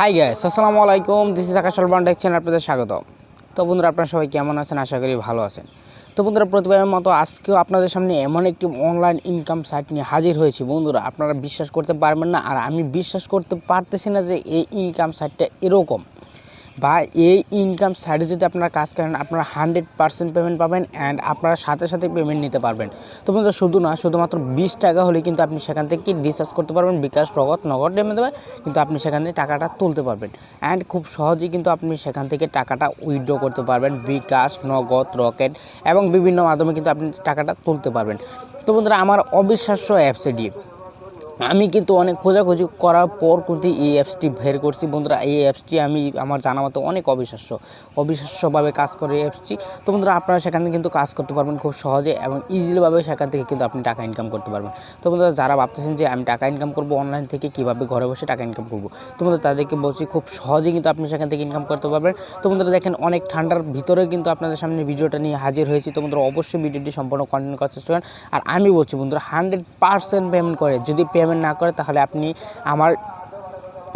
Hi guys, আসসালামু আলাইকুম। This is Akash channel, আপনাদের স্বাগত। তো বন্ধুরা, আপনারা সবাই কেমন আছেন? আশা করি ভালো আছেন। তো বন্ধুরা, প্রতিবারের মতো আজকেও আপনাদের সামনে এমন একটি অনলাইন ইনকাম সাইট নিয়ে হাজির হয়েছি। বন্ধুরা, আপনারা বিশ্বাস করতে পারবেন না, আর আমি বিশ্বাস করতে পারতেছি না যে এই ইনকাম সাইটটা এরকম, বা এই ইনকাম সাইটে যদি আপনারা কাজ করেন আপনারা 100% পেমেন্ট পাবেন, অ্যান্ড আপনারা সাথে সাথে পেমেন্ট নিতে পারবেন। তো বন্ধুরা, শুধুমাত্র 20 টাকা হলে কিন্তু আপনি সেখান থেকে রিচার্জ করতে পারবেন। বিকাশ, নগদ দেবে, কিন্তু আপনি সেখান থেকে টাকাটা তুলতে পারবেন, অ্যান্ড খুব সহজেই কিন্তু আপনি সেখান থেকে টাকাটা উইথড্র করতে পারবেন। বিকাশ, নগদ, রকেট এবং বিভিন্ন মাধ্যমে কিন্তু আপনি টাকাটা তুলতে পারবেন। তো বন্ধুরা, আমার অবিশ্বাস্য অ্যাপসে দিয়ে আমি কিন্তু অনেক খোঁজাখুঁজি করার পর কিন্তু এই অ্যাপসটি বের করছি। বন্ধুরা, এই অ্যাপসটি আমার জানা মতো অনেক অবিশ্বাস্যভাবে কাজ করে এই অ্যাপসটি। তো বন্ধুরা, আপনারা সেখানে কিন্তু কাজ করতে পারবেন খুব সহজে এবং ইজিলিভাবে। সেখান থেকে কিন্তু আপনি টাকা ইনকাম করতে পারবেন। তো বন্ধুরা, যারা ভাবতেছেন যে আমি টাকা ইনকাম করবো অনলাইন থেকে, কীভাবে ঘরে বসে টাকা ইনকাম করবো, তো বন্ধুরা তাদেরকে বলছি খুব সহজেই কিন্তু আপনি সেখান থেকে ইনকাম করতে পারবেন। তো বন্ধুরা, দেখেন অনেক ঠান্ডার ভিতরে কিন্তু আপনাদের সামনে ভিডিওটা নিয়ে হাজির হয়েছি। তো বন্ধুরা, অবশ্যই ভিডিওটি সম্পূর্ণ কন্টিনিউ করার চেষ্টা করেন। আর আমি বলছি বন্ধুরা, 100% পেমেন্ট করে, যদি পেমেন্ট না করে তাহলে আপনি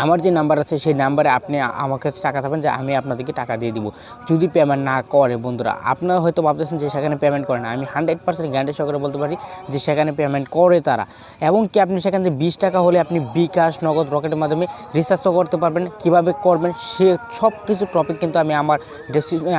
আমার যে নাম্বার আছে সেই নাম্বারে আপনি আমার কাছে টাকা থাকবেন, যে আমি আপনাদেরকে টাকা দিয়ে দিব। যদি পেমেন্ট না করে বন্ধুরা, আপনারা হয়তো ভাবতেছেন যে সেখানে পেমেন্ট করে না, আমি 100% গ্যারান্টি সহকারে বলতে পারি যে সেখানে পেমেন্ট করে তারা। এবং কি আপনি সেখান থেকে 20 টাকা হলে আপনি বিকাশ, নগদ, রকেটের মাধ্যমে রিচার্জও করতে পারবেন। কীভাবে করবেন সে সব কিছু টপিক কিন্তু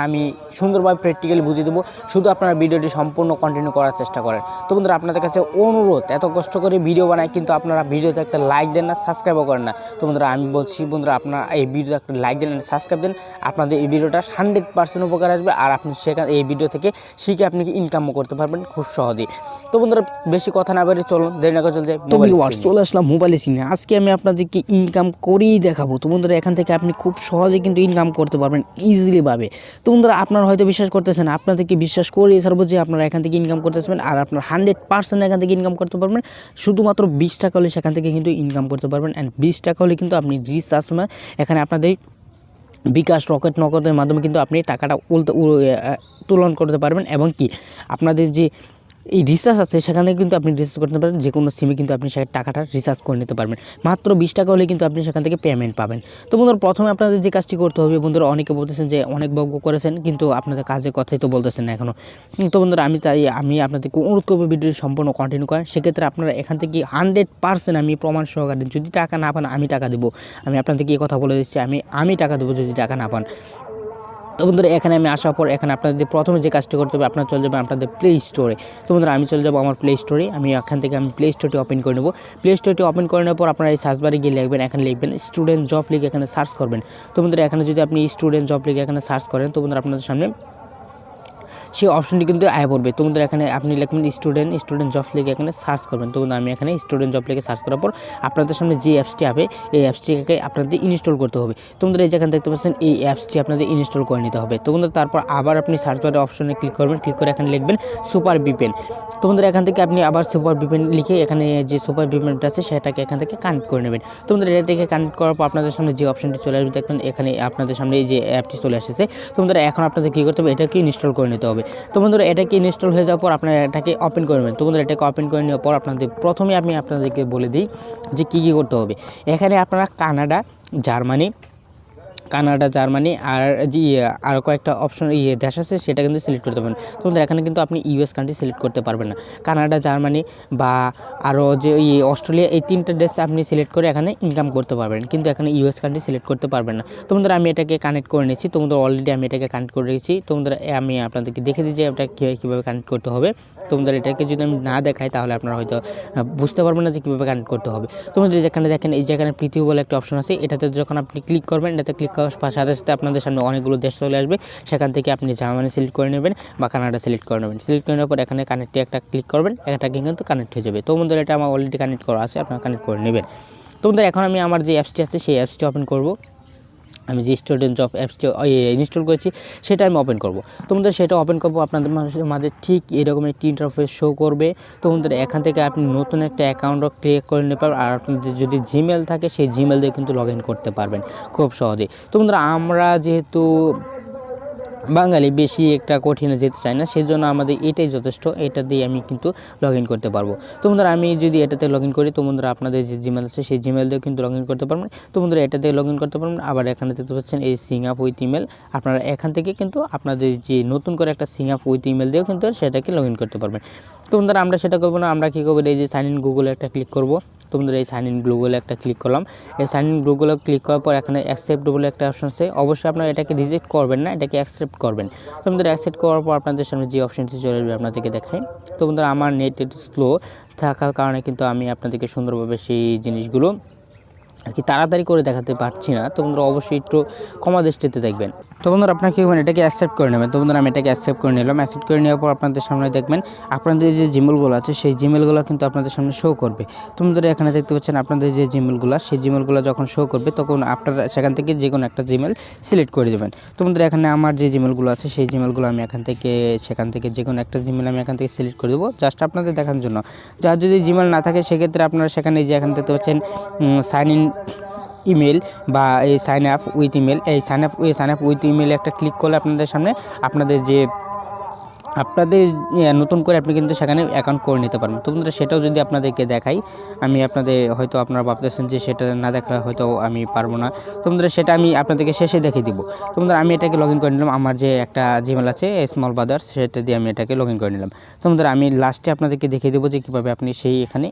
আমি সুন্দরভাবে প্র্যাকটিক্যালি বুঝিয়ে দেবো। শুধু আপনারা ভিডিওটি সম্পূর্ণ কন্টিনিউ করার চেষ্টা করেন। তো বন্ধুরা, আপনাদের কাছে অনুরোধ, এত কষ্ট করে ভিডিও বানায় কিন্তু আপনারা ভিডিওতে একটা লাইক দেন না, সাবস্ক্রাইবও করেন না। তো বন্ধুরা, আমি বলছি বন্ধুরা, আপনারা এই ভিডিওতে একটা লাইক দেন, সাবস্ক্রাইব দেন। আপনাদের এই ভিডিওটা 100% উপকার আসবে, আর আপনি সেখানে এই ভিডিও থেকে শিখে আপনি ইনকামও করতে পারবেন খুব সহজেই। তো বন্ধুরা, বেশি কথা না বলে চলুন, দেরি না করে চলে যাই। তো ভিউয়ার্স, চলে আসলাম মোবাইল স্ক্রিনে। আজকে আমি আপনাদেরকে ইনকাম করেই দেখাবো। তো বন্ধুরা, এখান থেকে আপনি খুব সহজে কিন্তু ইনকাম করতে পারবেন ইজিলিভাবে। তো বন্ধুরা, আপনারা হয়তো বিশ্বাস করতেছেন, আপনাদেরকে বিশ্বাস করিয়ে ছাড়বো যে আপনারা এখান থেকে ইনকাম করতে পারবেন, আর আপনার 100% এখান থেকে ইনকাম করতে পারবেন। শুধুমাত্র 20 টাকা হলে সেখান থেকে কিন্তু ইনকাম করতে পারবেন, অ্যান্ড 20 টাকা হলে কিন্তু আপনি রিচার্জ এখানে আপনাদের বিকাশ, রকেট, নগদের মাধ্যমে কিন্তু আপনি টাকাটা উত্তোলন করতে পারবেন। এবং কি আপনাদের যে এই রিচার্জ আছে সেখানে কিন্তু আপনি রিচার্জ করতে পারবেন, যে কোনো সিমে কিন্তু আপনি সেই টাকাটা রিচার্জ করে নিতে পারবেন। মাত্র 20 টাকা হলে কিন্তু আপনি সেখান থেকে পেমেন্ট পাবেন। তো বন্ধুরা, প্রথমে আপনাদের যে কাজটি করতে হবে, বন্ধুরা অনেকে বলতেছেন যে অনেক বজ্ঞ করেছেন কিন্তু আপনাদের কাজের কথাই তো বলতেছেন না এখনও। তো বন্ধুরা, আমি আপনাদেরকে অনুরোধ করবো ভিডিওটি সম্পূর্ণ কন্টিনিউ করেন। সেক্ষেত্রে আপনারা এখান থেকে 100% আমি প্রমাণ সহকারে, যদি টাকা না পান আমি টাকা দেবো। আমি আপনাদেরকে এই কথা বলে দিচ্ছি, আমি টাকা দেবো যদি টাকা না পান। তো বন্ধুরা, এখানে আমি আসার পর এখানে আপনাদের প্রথমে যে কাজটি করতে হবে, আপনারা চলে যাবেন আপনাদের প্লে স্টোরে। তো বন্ধুরা, আমি চলে যাবো আমার প্লে স্টোরে। এখান থেকে প্লে স্টোরটি ওপেন করে নেব। প্লে স্টোরটি ওপেন করে নেওয়ার পর আপনারা এই সার্চ বারে গিয়ে এখানে লিখবেন স্টুডেন্ট জব লিখে এখানে সার্চ করবেন। তো বন্ধুরা, এখানে যদি আপনি স্টুডেন্ট জব লিখে এখানে সার্চ করেন, তো বন্ধুরা আপনাদের সামনে সেই অপশনটি কিন্তু আয় পড়বে। তো বন্ধুরা, এখানে আপনি লিখবেন স্টুডেন্ট জব লিখে এখানে সার্চ করবেন। তো বন্ধুরা, আমি এখানে স্টুডেন্ট জব লিখে সার্চ করার পর আপনাদের সামনে যে অ্যাপসটি হবে এই অ্যাপসটিকে আপনাদের ইনস্টল করতে হবে। তো বন্ধুরা, এই যেখানে দেখতে পাচ্ছেন এই অ্যাপসটি আপনাদের ইনস্টল করে নিতে হবে। তো বন্ধুরা, তারপর আবার আপনি সার্চ বারে অপশনে ক্লিক করবেন। ক্লিক করে এখানে লিখবেন সুপার ভিপিএন। তো বন্ধুরা, এখান থেকে আপনি আবার সুপার ভিপিএন লিখে এখানে যে সুপার ভিপিএনটা আছে সেটাকে এখান থেকে কানেক্ট করে নেবেন। তো বন্ধুরা, এটা থেকে কানেক্ট করার পর আপনাদের সামনে যে অপশনটি চলে আসবে, দেখবেন এখানে আপনাদের সামনে এই যে অ্যাপটি চলে এসেছে। তো বন্ধুরা, এখন আপনাদের কী করতে হবে, এটাকে ইনস্টল করে নিতে হবে। তো বন্ধুরা, এটাকে ইনস্টল হয়ে যাওয়ার পর আপনারা এটাকে ওপেন করবেন। তো বন্ধুরা, এটাকে ওপেন করে নেওয়ার পর প্রথমে আমি আপনাদেরকে বলে দিই যে কী করতে হবে। এখানে আপনারা জার্মানি আর যে আর কয়েকটা অপশন দেশ আছে সেটা কিন্তু সিলেক্ট করতে পারবেন। তো এখানে কিন্তু আপনি ইউএস কান্ট্রি সিলেক্ট করতে পারবেন না। কানাডা, জার্মানি বা আরও যে অস্ট্রেলিয়া, এই 3টা দেশ আপনি সিলেক্ট করে এখানে ইনকাম করতে পারবেন, কিন্তু এখানে ইউএস কান্ট্রি সিলেক্ট করতে পারবেন না। তো বন্ধুরা, আমি এটাকে কানেক্ট করে নিয়েছি। তো বন্ধুরা, অলরেডি আমি এটাকে কানেক্ট করে রেখেছি। তো বন্ধুরা, আমি আপনাদেরকে দেখে দিই যে এটা কীভাবে কানেক্ট করতে হবে। তো বন্ধুরা, এটাকে যদি আমি না দেখাই তাহলে আপনারা হয়তো বুঝতে পারবেন না যে কীভাবে কানেক্ট করতে হবে। তো বন্ধুরা, যেখানে দেখেন এই যেখানে পৃথিবী বলে একটা অপশন আছে, এটাতে যখন আপনি ক্লিক করবেন, এটাতে ক্লিক করার সাথে সাথে আপনাদের সামনে অনেকগুলো দেশ চলে আসবে। সেখান থেকে আপনি জার্মানি সিলেক্ট করে নেবেন বা কানাডা সিলেক্ট করে নেবেন। সিলেক্ট করে নেওয়ার পর এখানে কানেক্টে একটা ক্লিক করবেন, এটাকে কিন্তু কানেক্ট হয়ে যাবে। তো বন্ধুরা, এটা আমার অলরেডি কানেক্ট করা আছে, আপনারা কানেক্ট করে নেবেন। তো বন্ধুরা, এখন আমি আমার যে অ্যাপসটি আছে সেই অ্যাপসটি ওপেন করব। আমি যে স্টুডেন্ট জব অ্যাপসটি ইনস্টল করেছি সেটা আমি ওপেন করব। তো বন্ধুরা, সেটা ওপেন করবো, আপনাদের মাঝে ঠিক এরকম একটি ইন্টারফেস শো করবে। তো বন্ধুরা, এখান থেকে আপনি নতুন একটা অ্যাকাউন্টও ক্রিয়েট করে নিতে পারবেন, আর আপনাদের যদি জিমেল থাকে সেই জিমেল দিয়ে কিন্তু লগ ইন করতে পারবেন খুব সহজেই। তো বন্ধুরা, আমরা যেহেতু বাঙালি বেশি একটা কঠিনে যেতে চায় না, সেই জন্য আমাদের এটাই যথেষ্ট। এটা দিয়ে আমি কিন্তু লগ ইন করতে পারবো। তো বন্ধুরা আমি যদি এটাতে লগ ইন করি, তো বন্ধুরা আপনাদের যে জিমেল আছে সেই জিমেল দিয়েও কিন্তু লগ ইন করতে পারবেন। তো বন্ধুরা এটাতে লগ ইন করতে পারবেন। আবার এখানে দেখতে পাচ্ছেন এই সিং আপ উইথ ইমেল, আপনারা এখান থেকে কিন্তু আপনাদের যে নতুন করে একটা সিং আপ উইথ ইমেল দিয়েও কিন্তু সেটাকে লগ ইন করতে পারবেন। তো বন্ধুরা আমরা সেটা করবো না, আমরা কী করবো, এই যে সাইন ইন গুগলে একটা ক্লিক করবো। তো বন্ধুরা এই সাইন ইন গুগলে একটা ক্লিক করলাম। এই সাইন ইন গুগলে ক্লিক করার পর এখানে অ্যাকসেপ্ট বলে একটা অপশন আছে, অবশ্যই আপনারা এটাকে রিজেক্ট করবেন না, এটাকে অ্যাকসেপ্ট করবেন। তো বন্ধুরা অ্যাকসেপ্ট করার পর আপনাদের সামনে যে অপশনটি চলে আসবে আপনাদেরকে দেখাই। তো বন্ধুরা আমার নেট একটু স্লো থাকার কারণে কিন্তু আমি আপনাদেরকে সুন্দরভাবে সেই জিনিসগুলো আর কি তাড়াতাড়ি করে দেখাতে পারছি না। তো বন্ধুরা অবশ্যই একটু ক্ষমা দৃষ্টিতে দেখবেন। তো বন্ধুরা আপনারা কী করবেন, এটাকে অ্যাকসেপ্ট করে নেবেন। তো বন্ধুরা আমি এটাকে অ্যাকসেপ্ট করে নিলাম। অ্যাকসেপ্ট করে নেওয়ার পর আপনাদের সামনে দেখবেন আপনাদের যে জিমেলগুলো আছে সেই জিমেলগুলো কিন্তু আপনাদের সামনে শো করবে। তো বন্ধুরা এখানে দেখতে পাচ্ছেন আপনাদের যে জিমেলগুলো, সেই জিমেলগুলো যখন শো করবে তখন আপনারা সেখান থেকে যে কোনো একটা জিমেল সিলেক্ট করে দেবেন। তো বন্ধুরা এখানে আমার যে জিমেলগুলো আছে সেই জিমেলগুলো আমি সেখান থেকে যে কোনো একটা জিমেল আমি এখান থেকে সিলেক্ট করে দেবো, জাস্ট আপনাদের দেখার জন্য। যার যদি জিমেল না থাকে সেক্ষেত্রে আপনারা সেখানে যে এখানে দেখতে পাচ্ছেন সাইন ইন ইমেল বা এই সাইন আপ উইথ ইমেল, এই সাইন আপ উইথ ইমেলে একটা ক্লিক করলে আপনাদের সামনে আপনাদের নতুন করে আপনি কিন্তু সেখানে অ্যাকাউন্ট করে নিতে পারবেন। তো বন্ধুরা সেটাও যদি আপনাদেরকে দেখাই, আমি আপনাদের হয়তো আপনারা ভাবতেছেন যে সেটা না দেখালে হয়তো আমি পারবো না। তো বন্ধুরা সেটা আমি আপনাদেরকে শেষে দেখিয়ে দিব। তো বন্ধুরা আমি এটাকে লগ ইন করে নিলাম, আমার যে একটা জিমেল আছে স্মল ব্রাদার্স, সেটা দিয়ে আমি এটাকে লগ ইন করে নিলাম। তো বন্ধুরা আমি লাস্টে আপনাদেরকে দেখিয়ে দেবো যে কীভাবে আপনি সেই এখানে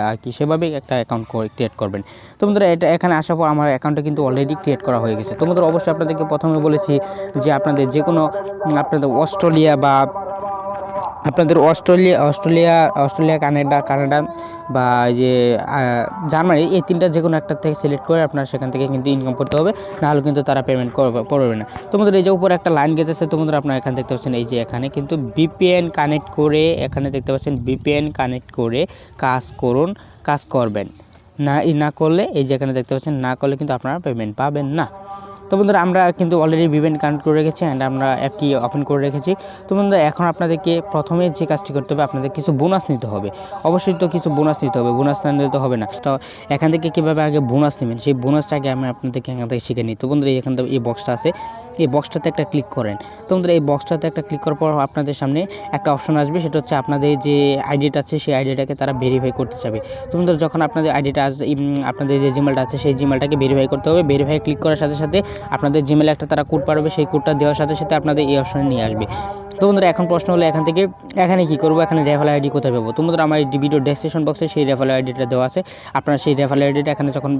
আর কি সেভাবে একটা অ্যাকাউন্ট ক্রিয়েট করবেন। তো বন্ধুরা এটা এখানে আসার পর আমার অ্যাকাউন্টটা কিন্তু অলরেডি ক্রিয়েট করা হয়ে গেছে। তো বন্ধুরা অবশ্যই আপনাদেরকে প্রথমে বলেছি যে আপনাদের যে কোনো আপনাদের অস্ট্রেলিয়া বা আপনাদের অস্ট্রেলিয়া কানাডা বা যে জার্মানি, এই তিনটা যে কোনো একটা থেকে সিলেক্ট করে আপনার সেখান থেকে কিন্তু ইনকাম করতে হবে, নাহলে কিন্তু তারা পেমেন্ট করবে না। তো বন্ধুরা এই যে উপরে একটা লাইন গেতেছে, তো বন্ধুরা আপনারা এখানে দেখতে পাচ্ছেন এই যে এখানে কিন্তু ভিপিএন কানেক্ট করে, এখানে দেখতে পাচ্ছেন ভিপিএন কানেক্ট করে কাজ করবেন না করলে, এই যে এখানে দেখতে পাচ্ছেন না করলে কিন্তু আপনারা পেমেন্ট পাবেন না। তো বন্ধুরা আমরা কিন্তু অলরেডি ভিপিএন কানেক্ট করে রেখেছি অ্যান্ড আমরা অ্যাপটি ওপেন করে রেখেছি। তো বন্ধুরা এখন আপনাদেরকে প্রথমে যে কাজটি করতে হবে, আপনাদের কিছু বোনাস নিতে হবে। অবশ্যই তো কিছু বোনাস নিতে হবে, বোনাস না নিলে তো হবে না। তো এখান থেকে কীভাবে আগে বোনাস নেবেন সেই বোনাসটাকে আমি আপনাদেরকে এখান থেকে শিখে নিই। তো বন্ধুরা এখান থেকে এই বক্সটা আছে, এই বক্সটাতে একটা ক্লিক করেন। তো বন্ধুরা এই বক্সটাতে একটা ক্লিক করার পর আপনাদের সামনে একটা অপশন আসবে, সেটা হচ্ছে আপনাদের যে আইডিটা আছে সেই আইডিটাকে তারা ভেরিফাই করতে চাবে। তো বন্ধুরা যখন আপনাদের আইডিটা আপনাদের যে জিমেলটা আছে সেই জিমেলটাকে ভেরিফাই করতে হবে। ভেরিফাই ক্লিক করার সাথে সাথে আপনাদের জিমেলে একটা তারা কোড পাঠাবে, সেই কোডটা দেওয়ার সাথে সাথে আপনাদের এই অপশনে নিয়ে আসবে। তো বন্ধুরা এখন প্রশ্ন হলো এখানে কী করবো, এখানে রেফারেল আইডি কোথায় পাবো। তো বন্ধুরা আমার এই ভিডিও ডেসক্রিপশন বক্সে সেই রেফারেল আইডিটা দেওয়া আছে। আপনারা সেই রেফারেল আইডিটা এখানে যখন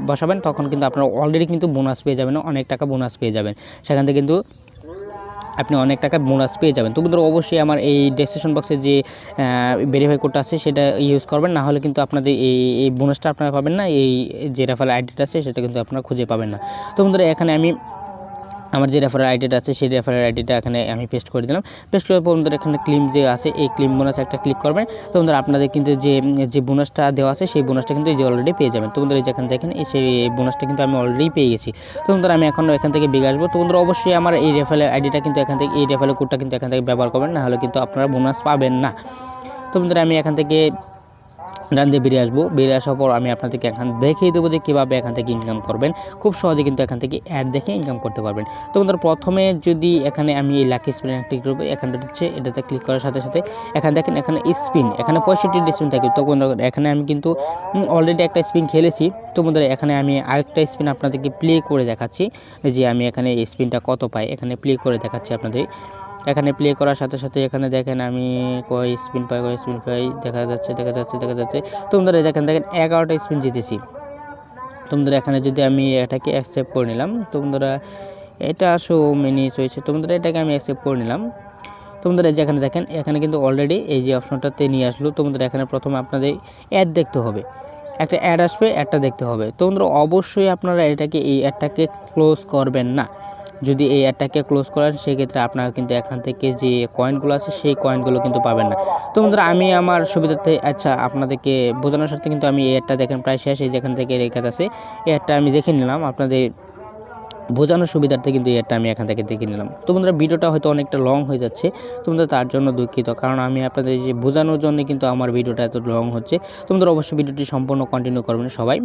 বসাবেন তখন কিন্তু আপনারা অলরেডি কিন্তু বোনাস পেয়ে যাবেন, অনেক টাকা বোনাস পেয়ে যাবেন সেখান থেকে কিন্তু আপনি অনেক টাকা বোনাস পেয়ে যাবেন। তো বন্ধুরা অবশ্যই আমার এই ডেসক্রিপশন বক্সে যে ভেরিফাই কোডটা আছে সেটা ইউজ করবেন, না হলে কিন্তু আপনাদের এই বোনাসটা আপনারা পাবেন না, এই যে রেফারেল আইডিটা আছে সেটা কিন্তু আপনারা খুঁজে পাবেন না। তো বন্ধুরা এখানে আমি আমার যে রেফারেল আইডিটা আছে সেই রেফারেল আইডিটা এখানে আমি পেস্ট করে দিলাম। পেস্ট করার পর বন্ধুরা এখানে ক্লেম যে আছে এই ক্লেম বোনাস একটা ক্লিক করবেন। তো বন্ধুরা আপনাদের কিন্তু যে বোনাসটা দেওয়া আছে সেই বোনাসটা কিন্তু এই যে অলরেডি পেয়ে যাবেন। তো বন্ধুরা যেখানে দেখেন সেই বোনাসটা কিন্তু আমি অলরেডি পেয়ে গেছি। তো বন্ধুরা আমি এখান থেকে বেগে আসবো। তো বন্ধুরা অবশ্যই আমার এই রেফারেল আইডিটা কিন্তু এই রেফারেল কোডটা কিন্তু এখান থেকে ব্যবহার করবেন, না হলে কিন্তু আপনারা বোনাস পাবেন না। তো বন্ধুরা আমি এখান থেকে ডান দিয়ে বেরিয়ে আসার পর আমি আপনাদেরকে এখান দেখিয়ে দেবো যে কীভাবে এখান থেকে ইনকাম করবেন। খুব সহজে কিন্তু এখান থেকে অ্যাড দেখে ইনকাম করতে পারবেন। তো বন্ধুরা প্রথমে যদি এখানে আমি এই লাকি স্পিন ক্লিক করবো, এখানটা হচ্ছে এটাতে ক্লিক করার সাথে সাথে এখানে দেখেন এখানে স্পিন, এখানে 65টি স্পিন থাকে। তো বন্ধুরা এখানে আমি কিন্তু অলরেডি একটা স্পিন খেলেছি। তো বন্ধুরা এখানে আমি আরেকটা স্পিন আপনাদেরকে প্লে করে দেখাচ্ছি যে আমি এখানে এই স্পিনটা কত পাই, এখানে প্লে করে দেখাচ্ছি আপনাদের। এখানে প্লে করার সাথে সাথে এখানে দেখেন আমি কয় স্পিন পাই দেখা যাচ্ছে। তো বন্ধুরা দেখেন 11টা স্পিন জিতেছি। তো বন্ধুরা এখানে যদি আমি এটাকে অ্যাকসেপ্ট করে নিলাম, তো বন্ধুরা এটা মিনিট হয়েছে। তো বন্ধুরা এটাকে আমি অ্যাকসেপ্ট করে নিলাম। তো বন্ধুরা যেখানে দেখেন এখানে কিন্তু অলরেডি এই যে অপশনটাতে নিয়ে আসলো। তো বন্ধুরা এখানে প্রথমে আপনাদের অ্যাড দেখতে হবে, একটা অ্যাড আসবে, অ্যাডটা দেখতে হবে। তো বন্ধুরা অবশ্যই আপনারা এই অ্যাডটাকে ক্লোজ করবেন না। যদি এই অ্যাডটাকে ক্লোজ করেন সেক্ষেত্রে আপনারা কিন্তু এখান থেকে যে কয়েনগুলো আছে সেই কয়েনগুলো কিন্তু পাবেন না। তো বন্ধুরা আমি আমার সুবিধার্থে আপনাদেরকে বোঝানোর সাথে কিন্তু আমি এই অ্যাডটা দেখেন প্রায় শেষ, এই যেখান থেকে রেখে আছে এই অ্যাডটা আমি দেখে নিলাম আপনাদের বোঝানোর সুবিধার্থে কিন্তু এটা আমি এখান থেকে দেখে নিলাম। তো বন্ধুরা ভিডিওটা হয়তো অনেকটা লং হয়ে যাচ্ছে, তো বন্ধুরা তার জন্য দুঃখিত, কারণ আমি আপনাদের যে বোঝানোর জন্য কিন্তু আমার ভিডিওটা এত লং হচ্ছে। তো বন্ধুরা অবশ্যই ভিডিওটি সম্পূর্ণ কন্টিনিউ করবেন সবাই,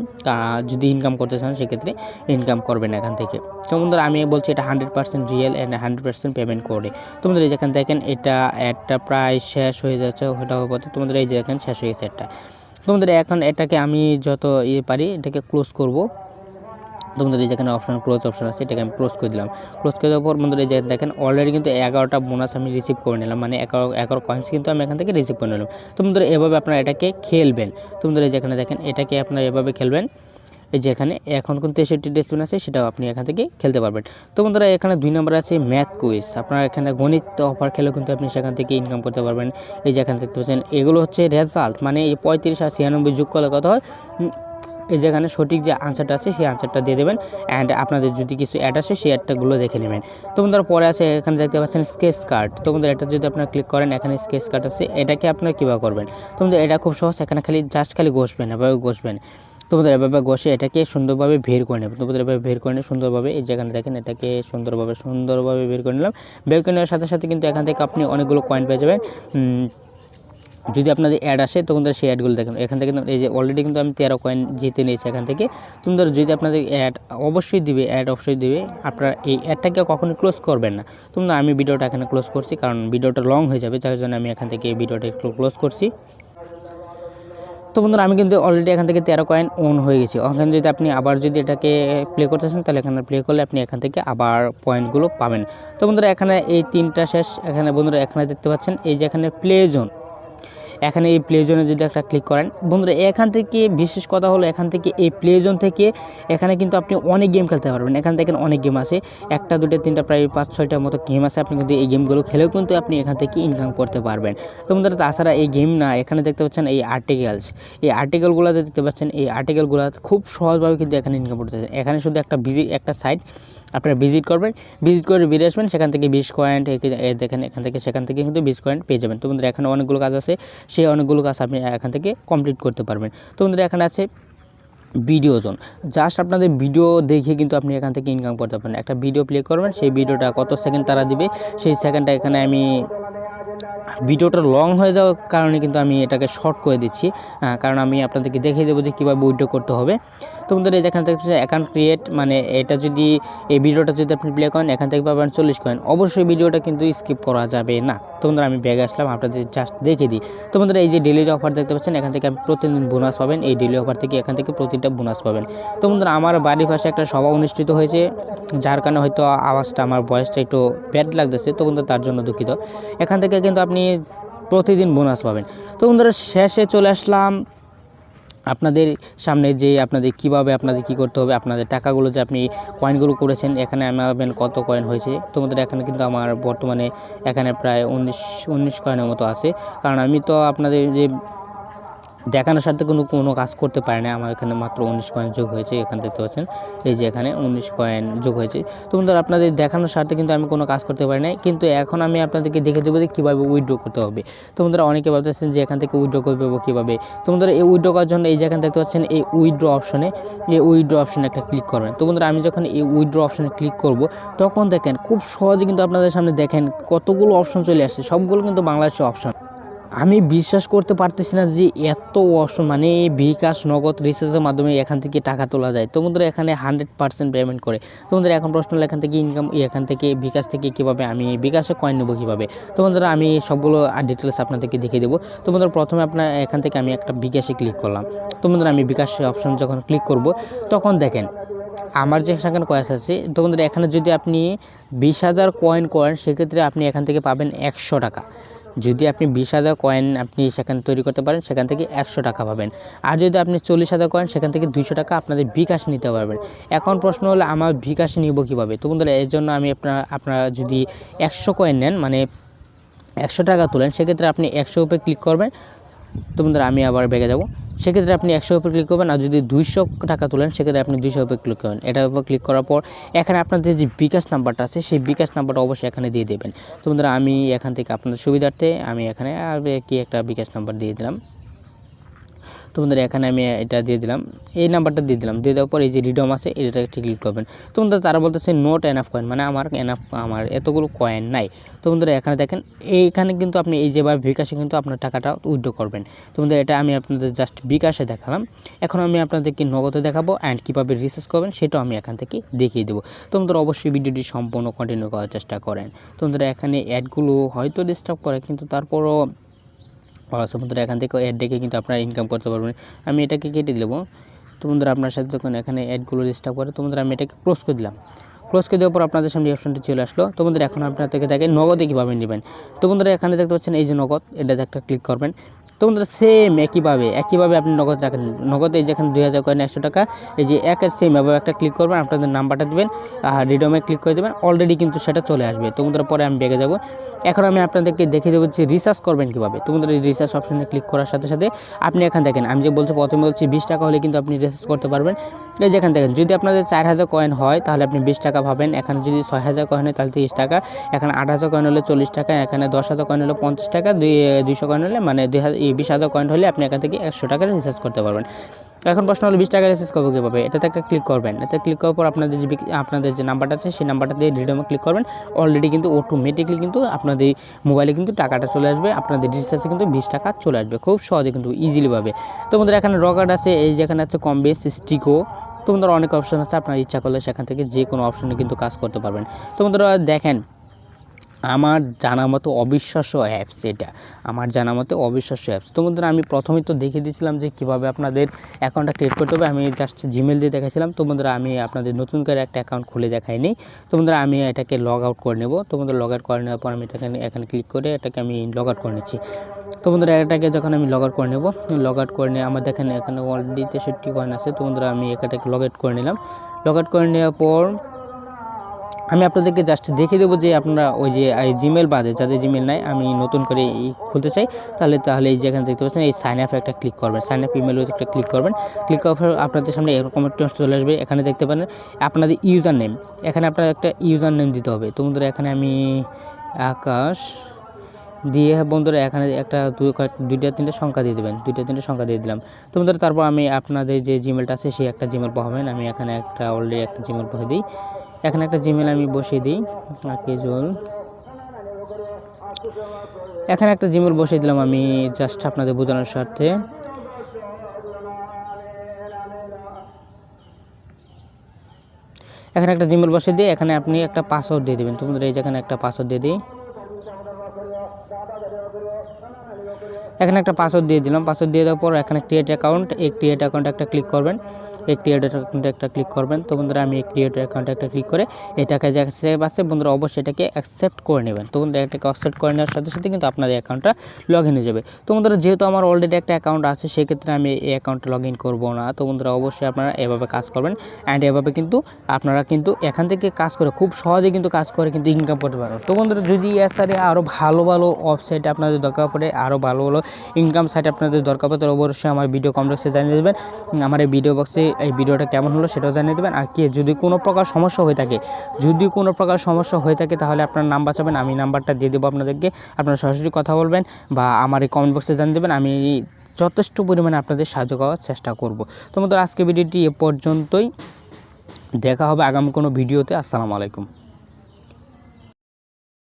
যদি ইনকাম করতে চান সেক্ষেত্রে ইনকাম করবেন এখান থেকে। তো বন্ধুরা আমি বলছি এটা 100% রিয়েল অ্যান্ড 100% পেমেন্ট করে। তো বন্ধুরা যেখানে দেখেন এটা অ্যাডটা প্রায় শেষ হয়ে যাচ্ছে, ওটা হতে তোমাদের এই যে দেখেন শেষ হয়ে গেছে একটা। তো বন্ধুরা এখন এটাকে আমি যত পারি এটাকে ক্লোজ করব। তোমাদের এই যেখানে অপশন ক্লোজ অপশন আছে, এটাকে আমি ক্লোজ করে দিলাম। ক্লোজ করে দেওয়ার পর বন্ধুরা এই যে দেখেন অলরেডি কিন্তু 11টা বোনাস আমি রিসিভ করে নিলাম, মানে 11 কয়েন্স কিন্তু আমি এখান থেকে রিসিভ করে নিলাম। তো বন্ধুরা এভাবে আপনারা এটাকে খেলবেন। তো বন্ধুরা এই যেখানে দেখেন এটাকে আপনারা এভাবে খেলবেন। এই যে এখানে এখন কিন্তু 63 স্পিন আছে, সেটাও আপনি এখান থেকে খেলতে পারবেন। তো বন্ধুরা এখানে 2 নম্বরে আছে ম্যাথ কুইজ। আপনারা এখানে গণিত অফার খেলেও কিন্তু আপনি সেখান থেকে ইনকাম করতে পারবেন। এই যে এখানে দেখতে পাচ্ছেন এগুলো হচ্ছে রেজাল্ট, মানে এই 35 আর 96 যোগ করলে কত হয়, এই যেখানে সঠিক যে আনসারটা আছে সেই আনসারটা দিয়ে দেবেন, অ্যান্ড আপনাদের যদি কিছু অ্যাড আসে সেই অ্যাডটাগুলো দেখে নেবেন। তো বন্ধুরা পরে আছে এখানে দেখতে পাচ্ছেন স্কেচ কার্ড। তো বন্ধুরা এটা যদি আপনারা ক্লিক করেন, এখানে স্কেচ কার্ড আছে, এটাকে আপনারা কীভাবে করবেন। তো বন্ধুরা এটা খুব সহজ, এখানে খালি ঘষবেন, এভাবে ঘষবেন। তো বন্ধুরা এভাবে ঘষে এটাকে সুন্দরভাবে বের করে নেবেন। তো বন্ধুরা এভাবে বের করে নিয়ে সুন্দরভাবে এই যেখানে দেখেন এটাকে সুন্দরভাবে বের করে নিলাম। বের করে নেওয়ার সাথে সাথে কিন্তু এখান থেকে আপনি অনেকগুলো কয়েন পেয়ে যাবেন। যদি আপনাদের অ্যাড আসে তখন সেই অ্যাডগুলো দেখেন এখান থেকে, এই যে অলরেডি কিন্তু আমি 13 কয়েন জিতে নিয়েছি এখান থেকে। তোমরা যদি আপনাদের অ্যাড অবশ্যই দিবে, আপনারা এই অ্যাডটাকে কখনোই ক্লোজ করবেন না। তোমরা আমি ভিডিওটা এখানে ক্লোজ করছি, কারণ ভিডিওটা লং হয়ে যাবে, যার জন্য আমি এখান থেকে এই ভিডিওটা একটু ক্লোজ করছি। তো বন্ধুরা আমি কিন্তু অলরেডি এখান থেকে 13 কয়েন অন হয়ে গেছি। ওখানে যদি আপনি আবার যদি এটাকে প্লে করতেছেন, তাহলে এখানে প্লে করলে আপনি এখান থেকে আবার পয়েন্টগুলো পাবেন। তো বন্ধুরা এখানে এই 3টা শেষ। এখানে বন্ধুরা এখানে দেখতে পাচ্ছেন এই যে এখানে প্লে জোন, এখানে এই প্লে জোনে যদি একটা ক্লিক করেন বন্ধুরা, এখান থেকে বিশেষ কথা হলো এখান থেকে এই প্লে জোন থেকে এখানে কিন্তু আপনি অনেক গেম খেলতে পারবেন। এখানে দেখেন অনেক গেম আছে, 1টা 2টা 3টা প্রায় 5-6টার মতো গেম আছে। আপনি কিন্তু এই গেমগুলো খেলেও কিন্তু আপনি এখান থেকে ইনকাম করতে পারবেন। তো বন্ধুরা তাছাড়া এই গেম না, এখানে দেখতে পাচ্ছেন এই আর্টিকেলগুলো দেখতে পাচ্ছেন, এই আর্টিকেলগুলো খুব সহজভাবে কিন্তু এখানে ইনকাম করতে পারছেন। এখানে শুধু একটা সাইট আপনারা ভিজিট করবেন, ভিজিট করে বেরিয়ে আসবেন, সেখান থেকে 20 কয়েন দেখেন সেখান থেকে কিন্তু 20 কয়েন পেয়ে যাবেন। তো বন্ধুরা এখানে অনেকগুলো কাজ আছে, সেই অনেকগুলো কাজ আপনি এখান থেকে কমপ্লিট করতে পারবেন। তো বন্ধুরা এখানে আছে ভিডিও জোন, জাস্ট আপনাদের ভিডিও দেখে কিন্তু আপনি এখান থেকে ইনকাম করতে পারেন। একটা ভিডিও প্লে করবেন, সেই ভিডিওটা কত সেকেন্ড তারা দিবে সেই সেকেন্ডটা এখানে আমি ভিডিওটা লং হয়ে যাওয়ার কারণে কিন্তু আমি এটাকে শর্ট করে দিচ্ছি, কারণ আমি আপনাদেরকে দেখিয়ে দেবো যে কীভাবে উইথড্র করতে হবে। তো বন্ধুরা যেখান থেকে অ্যাকাউন্ট ক্রিয়েট, মানে এটা যদি এই ভিডিওটা যদি আপনি প্লে করেন এখান থেকে পাবেন 40 কয়েন। অবশ্যই ভিডিওটা কিন্তু স্কিপ করা যাবে না। তো বন্ধুরা আমি ব্যাগে আসলাম, আপনাদের জাস্ট দেখে দিই। তো বন্ধুরা এই যে ডেলি অফার দেখতে পাচ্ছেন, এখান থেকে আপনি প্রতিদিন বোনাস পাবেন। এই ডেলি অফার থেকে এখান থেকে প্রতিটা বোনাস পাবেন। তো বন্ধুরা আমার বাড়ির পাশে একটা সভা অনুষ্ঠিত হয়েছে, যার কারণে হয়তো আওয়াজটা আমার ভয়েসটা একটু ব্যাড লাগতেছে, তো বন্ধুরা তার জন্য দুঃখিত। এখান থেকে কিন্তু আপনি প্রতিদিন বোনাস পাবেন। তো বন্ধুরা শেষে চলে আসলাম আপনাদের সামনে, যে আপনাদের কীভাবে আপনাদের কী করতে হবে, আপনাদের টাকাগুলো যে আপনি কয়েনগুলো করেছেন এখানে আমাদের কত কয়েন হয়েছে। তো বন্ধুরা এখানে কিন্তু আমার বর্তমানে এখানে প্রায় 19 কয়েনের মতো আছে, কারণ আমি তো আপনাদের যে দেখানোর সাথে কোনো কাজ করতে পারে না। আমার এখানে মাত্র 19 কয়েন যোগ হয়েছে, এখানে দেখতে পাচ্ছেন এই যে এখানে 19 কয়েন যোগ হয়েছে। তো বন্ধুরা আপনাদের দেখানোর সাথে কিন্তু আমি কোনো কাজ করতে পারি না, কিন্তু এখন আমি আপনাদেরকে দেখে দেবো যে কীভাবে উইথড্র করতে হবে। তো বন্ধুরা অনেকে ভাবতেছেন যে এখান থেকে উইথড্র করবে কীভাবে। তো বন্ধুরা এই উইথড্র করার জন্য এই যে এখানে দেখতে পাচ্ছেন এই উইথড্র অপশনে একটা ক্লিক করবেন। তো বন্ধুরা আমি যখন এই উইথড্র অপশনে ক্লিক করব তখন দেখেন খুব সহজে কিন্তু আপনাদের সামনে দেখেন কতগুলো অপশন চলে আসছে, সবগুলো কিন্তু বাংলাদেশের অপশন। আমি বিশ্বাস করতে পারতেছি না যে এত অপশন, মানে বিকাশ, নগদ, রিচার্জের মাধ্যমে এখান থেকে টাকা তোলা যায়। তো বন্ধুরা এখানে 100% পেমেন্ট করে। তো বন্ধুরা এখন প্রশ্ন হলো এখান থেকে ইনকাম, এখান থেকে বিকাশ থেকে কীভাবে আমি বিকাশে কয়েন নেবো কীভাবে। তো বন্ধুরা আমি সবগুলো ডিটেলস আপনাদেরকে দেখিয়ে দেবো। তো বন্ধুরা প্রথমে আপনার এখান থেকে আমি একটা বিকাশে ক্লিক করলাম। তো বন্ধুরা আমি বিকাশে অপশন যখন ক্লিক করব তখন দেখেন আমার যে সেখানে কয়েন আছে। তো বন্ধুরা এখানে যদি আপনি 20,000 কয়েন করেন সেক্ষেত্রে আপনি এখান থেকে পাবেন 100 টাকা। যদি আপনি 20,000 কয়েন আপনি সেখানে তৈরি করতে পারেন সেখান থেকে 100 টাকা পাবেন। আর যদি আপনি 40,000 কয়েন সেখান থেকে 200 টাকা আপনাদের বিকাশে নিতে পারবেন। এখন প্রশ্ন হলো আমার বিকাশে নিব কীভাবে। তো বন্ধুরা এর জন্য আমি আপনারা যদি 100 কয়েন নেন, মানে 100 টাকা তোলেন, সেক্ষেত্রে আপনি 100 উপরে ক্লিক করবেন। তো বন্ধুরা আমি আবার ব্যাগে যাব, সেক্ষেত্রে আপনি 100 উপরে ক্লিক করবেন। আর যদি 200 টাকা তোলেন সেক্ষেত্রে আপনি 200 উপরে ক্লিক করবেন। এটার উপর ক্লিক করার পর এখানে আপনাদের যে বিকাশ নাম্বারটা আছে সেই বিকাশ নাম্বারটা অবশ্যই এখানে দিয়ে দেবেন। তো বন্ধুরা আমি এখান থেকে আপনাদের সুবিধার্থে আমি এখানে আর কি একটা বিকাশ নাম্বার দিয়ে দিলাম। তো বন্ধুরা এখানে আমি এটা দিয়ে দিলাম, এই নাম্বারটা দিয়ে দিলাম, দিয়ে দেওয়ার পর এই যে রিডম আছে এটা ক্লিক করবেন। তো বন্ধুরা তারা বলতেছে নোট এনাফ কয়েন, মানে আমার এতগুলো কয়েন নাই। তো বন্ধুরা এখানে দেখেন এইখানে কিন্তু আপনি এই যেভাবে বিকাশে কিন্তু আপনার টাকাটা উইথড্র করবেন। তো বন্ধুরা এটা আমি আপনাদের জাস্ট বিকাশে দেখালাম, এখন আমি আপনাদেরকে নগদে দেখাবো অ্যান্ড কীভাবে রিসার্চ করবেন সেটাও আমি এখান থেকে দেখিয়ে দেবো। তো বন্ধুরা অবশ্যই ভিডিওটি সম্পূর্ণ কন্টিনিউ করার চেষ্টা করেন। তো বন্ধুরা এখানে অ্যাডগুলো হয়তো ডিস্টার্ব করে, কিন্তু তারপরও বন্ধুরা এখান থেকে অ্যাড দেখে কিন্তু আপনারা ইনকাম করতে পারবেন। আমি এটাকে কেটে দেবো। তো বন্ধুরা আপনার সাথে যখন এখানে অ্যাডগুলো ডিস্টার্ব করে, তো বন্ধুরা আমি এটাকে ক্লোজ করে দিলাম। ক্লোজ করে দেওয়ার পর আপনাদের সামনে অপশনটি চলে আসলো। তো বন্ধুরা এখন আপনার থেকে দেখেন নগদে কীভাবে নেবেন। তো বন্ধুরা এখানে দেখতে পাচ্ছেন এই যে নগদ, এটাতে একটা ক্লিক করবেন। তো বন্ধুরা সেম একইভাবে আপনি নগদ রাখেন। নগদ এই যেখানে 2000 কয়েন 100 টাকা, এই যে একের সেম এভাবে একটা ক্লিক করবেন, আপনাদের নাম্বারটা দেবেন আর রিডমে ক্লিক করে দেবেন, অলরেডি কিন্তু সেটা চলে আসবে। তো বন্ধুরা পরে আমি বেগে যাব। এখন আমি আপনাদেরকে দেখিয়ে দেবো যে রিসার্চ করবেন কীভাবে। তো বন্ধুরা এই রিসার্চ অপশনে ক্লিক করার সাথে সাথে আপনি এখানে দেখেন আমি যে প্রথমে বলছি 20 টাকা হলে কিন্তু আপনি রিসার্চ করতে পারবেন। এই যেখানে দেখেন যদি আপনাদের 4000 কয়েন হয় তাহলে আপনি 20 টাকা পাবেন, এখানে যদি 6000 কয়েন হয় তাহলে 30 টাকা, এখানে 8000 কয়েন হলে 40 টাকা, এখানে 10,000 কয়েন হলে 50 টাকা, 200 কয়েন হলে মানে 20,000 কয়েন হলে আপনি এখান থেকে 100 টাকা রিসার্চ করতে পারবেন। এখন প্রশ্ন হলো 20 টাকা রিচার্জ করবো কীভাবে। এটাতে একটা ক্লিক করবেন, এতে ক্লিক করার পর আপনাদের যে নাম্বারটা আছে সেই নাম্বারটা দিয়ে রিডমে ক্লিক করবেন, অলরেডি কিন্তু অটোমেটিকলি কিন্তু আপনাদের মোবাইলে কিন্তু টাকাটা চলে আসবে, আপনাদের রিচার্জে কিন্তু 20 টাকা চলে আসবে খুব সহজে কিন্তু ইজিলিভাবে। তো বন্ধুরা এখানে রকার্ড আছে, এই যেখানে আছে কম বেস স্টিকো। তো বন্ধুরা অনেক অপশন আছে, আপনার ইচ্ছা করলে সেখান থেকে যে কোনো অপশনে কিন্তু কাজ করতে পারবেন। তো বন্ধুরা দেখেন আমার জানা মতো অবিশ্বাস্য অ্যাপস, এটা আমার জানা মতো অবিশ্বাস্য অ্যাপস। তো বন্ধুরা আমি প্রথমেই তো দেখিয়ে দিয়েছিলাম যে কীভাবে আপনাদের অ্যাকাউন্টটা ক্রিয়েট করতে হবে, আমি জাস্ট জিমেল দিয়ে দেখাইছিলাম। তো বন্ধুরা আমি আপনাদের নতুন করে একটা অ্যাকাউন্ট খুলে দেখাইনি। তো বন্ধুরা আমি এটাকে লগ আউট করে নেব। তো বন্ধুরা লগ আউট করে নেওয়ার পর আমি এটাকে এখানে ক্লিক করে এটাকে আমি লগ আউট করে নিচ্ছি। তো বন্ধুরা এটাকে যখন আমি লগ আউট করে নেব, লগ আউট করে নিয়ে আমার দেখেন এখানে অলরেডি 63 কয়েন আছে। তো বন্ধুরা আমি এটাকে লগ আউট করে নিলাম। লগ আউট করে নেওয়ার পর আমি আপনাদেরকে জাস্ট দেখিয়ে দেবো যে আপনারা ওই যে জিমেল বাদে যাদের জিমেল নাই, আমি নতুন করে খুলতে চাই, তাহলে এই যেখানে দেখতে পাচ্ছেন এই সাইন আপ একটা ক্লিক করবেন, সাইন আপ ইমেল একটা ক্লিক করবেন। ক্লিক করার পর আপনাদের সামনে এরকম একটা চলে আসবে, এখানে দেখতে পারেন আপনাদের ইউজার নেম, এখানে আপনার একটা ইউজার নেম দিতে হবে। তো বন্ধুরা এখানে আমি আকাশ দিয়ে বন্ধুরা এখানে একটা দুইটা তিনটে সংখ্যা দিয়ে দেবেন, দুইটা তিনটে সংখ্যা দিয়ে দিলাম। তো বন্ধুরা তারপর আমি আপনাদের যে জিমেলটা আছে সেই একটা জিমেল পাবেন, আমি এখানে একটা অলরেডি একটা জিমেল বসিয়ে দিই, এখানে একটা জিমেল আমি বসিয়ে দিই আকিজুল, এখানে একটা জিমেল বসিয়ে দিলাম আমি জাস্ট আপনাদের বোঝানোর স্বার্থে। এখানে একটা জিমেল বসিয়ে দিয়ে এখানে আপনি একটা পাসওয়ার্ড দিয়ে দেবেন। তো বন্ধুরা এই যেখানে একটা পাসওয়ার্ড দিয়ে দিই, এখানে একটা পাসওয়ার্ড দিয়ে দিলাম। পাসওয়ার্ড দিয়ে দেওয়ার পর এখানে ক্রিয়েট অ্যাকাউন্ট, এই ক্রিয়েট অ্যাকাউন্টে একটা ক্লিক করবেন, এই ক্রিয়েট অ্যাকাউন্টে একটা ক্লিক করবেন। তো বন্ধুরা আমি এই ক্রিয়েট অ্যাকাউন্টে একটা ক্লিক করে এটাকে যে অ্যাকসেপ্ট আছে বন্ধুরা অবশ্যই এটাকে অ্যাকসেপ্ট করে নেবেন। তো বন্ধুরা এটাকে অ্যাকসেপ্ট করে নেওয়ার সাথে সাথে কিন্তু আপনার অ্যাকাউন্টটা লগ ইন হয়ে যাবে। তো বন্ধুরা যেহেতু আমার অলরেডি একটা অ্যাকাউন্ট আছে সেক্ষেত্রে আমি এই অ্যাকাউন্টে লগ ইন করবো না। তো বন্ধুরা অবশ্যই আপনারা এভাবে কাজ করবেন অ্যান্ড এভাবে কিন্তু আপনারা কিন্তু এখান থেকে কাজ করে খুব সহজে কিন্তু কাজ করে কিন্তু ইনকাম করতে পারবেন। তো বন্ধুরা যদি এছাড়া আরও ভালো ভালো ওয়েবসাইট আপনাদের দরকার পড়ে, আরও ভালো ভালো ইনকাম সাইট আপনাদের দরকার পড়ে, তাহলে অবশ্যই আমার ভিডিও কমেন্ট বক্সে জানিয়ে দেবেন। আমার এই ভিডিও বক্সে এই ভিডিওটা কেমন হলো সেটাও জানিয়ে দেবেন। আর কি যদি কোনো প্রকার সমস্যা হয়ে থাকে তাহলে আপনার নাম্বার চাবেন, আমি নাম্বারটা দিয়ে দেবো আপনাদেরকে, আপনারা সরাসরি কথা বলবেন বা আমার এই কমেন্ট বক্সে জানিয়ে দেবেন, আমি যথেষ্ট পরিমাণে আপনাদের সাহায্য করার চেষ্টা করব। তো বন্ধুরা আজকে ভিডিওটি এ পর্যন্তই, দেখা হবে আগামী কোনো ভিডিওতে। আসসালামু আলাইকুম।